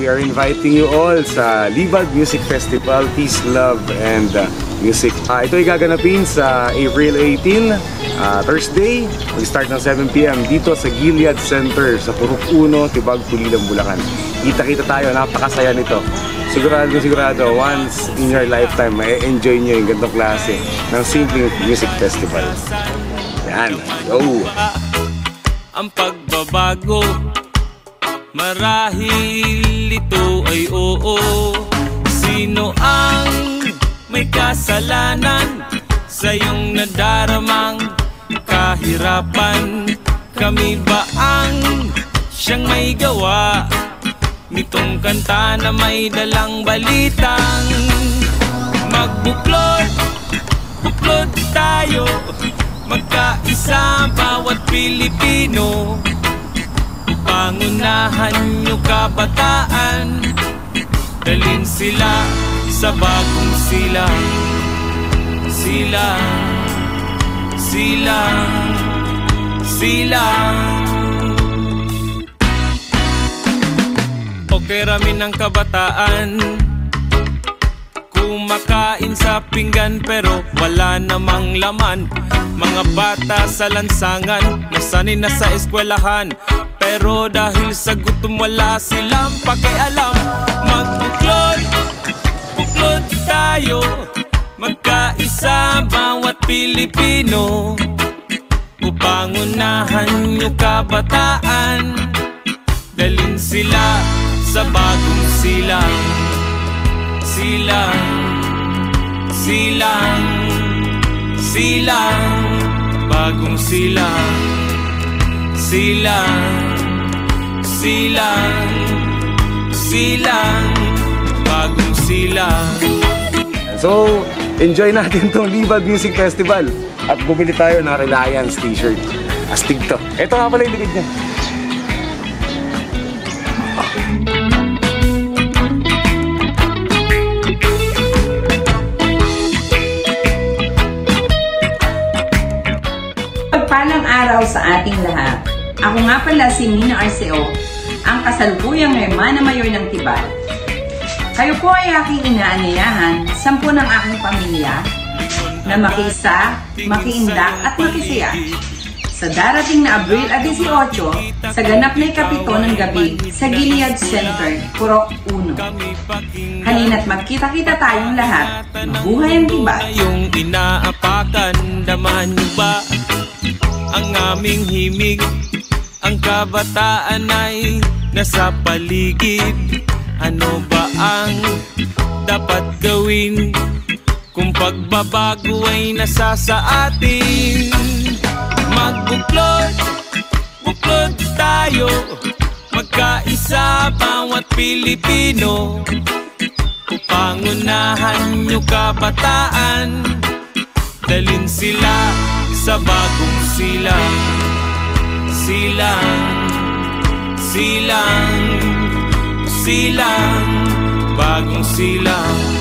we are inviting you all sa Libag Music Festival, Peace, Love, and Music. Ito ay gaganapin sa April 18, Thursday. Mag-start ng 7 PM dito sa Gilead Center sa Purok 1, Tibag, Pulilan, Bulacan. Kita-kita tayo, napakasaya nito. Sigurado, once in your lifetime, ma-enjoy nyo yung gantong klase ng simpleng music festival. Yan, go! Ang pagbabago, marahil ito ay oo. Sino ang may kasalanan sa iyong nadaramang kahirapan? Kami ba ang siyang may gawa nitong kanta na may dalang balitang magbuklod, buklod tayo, magkaisa bawat Pilipino. Pangunahan nyo kabataan, dalhin sila sa bagong silang. Okay ramin ng kabataan, kumakain sa pinggan pero wala namang laman. Mga bata sa lansangan, nasanay na sa eskwelahan, pero dahil sa gutom wala silang pakialam. Magbuklod, buklod tayo, magkaisa bawat Pilipino. Upangunahan nyo kabataan, dalhin sila sa bagong silang. Bagong silang. Bagong silang. So, enjoy natin tong Libag Music Festival at bumili tayo ng Reliance t-shirt. Astig to. Ito nga pala yung likid niya. Pagpalang araw sa ating lahat. Ako nga pala si Nina Arceo, ang kasalukuyang Hermana Mayor ng Tibag. Kayo po ay aking inaanyayahan, 10 ng aking pamilya, na makiisa, makiindak at makisaya sa darating na Abril 18 sa ganap na ikapito ng gabi sa Gilead Center, Purok 1. Halina't magkita-kita tayong lahat. Mabuhay ang Tibag! Yung inaapakan, damahan niyo ba ang aming himig? Ang kabataan ay nasa paligid. Ano ba ang dapat gawin kung pagbabago ay nasa sa atin? Magbuklod, buklod tayo, magkaisa bawat Pilipino. Upangunahan nyo kabataan, dalhin sila sa bagong silang. Bagong silang.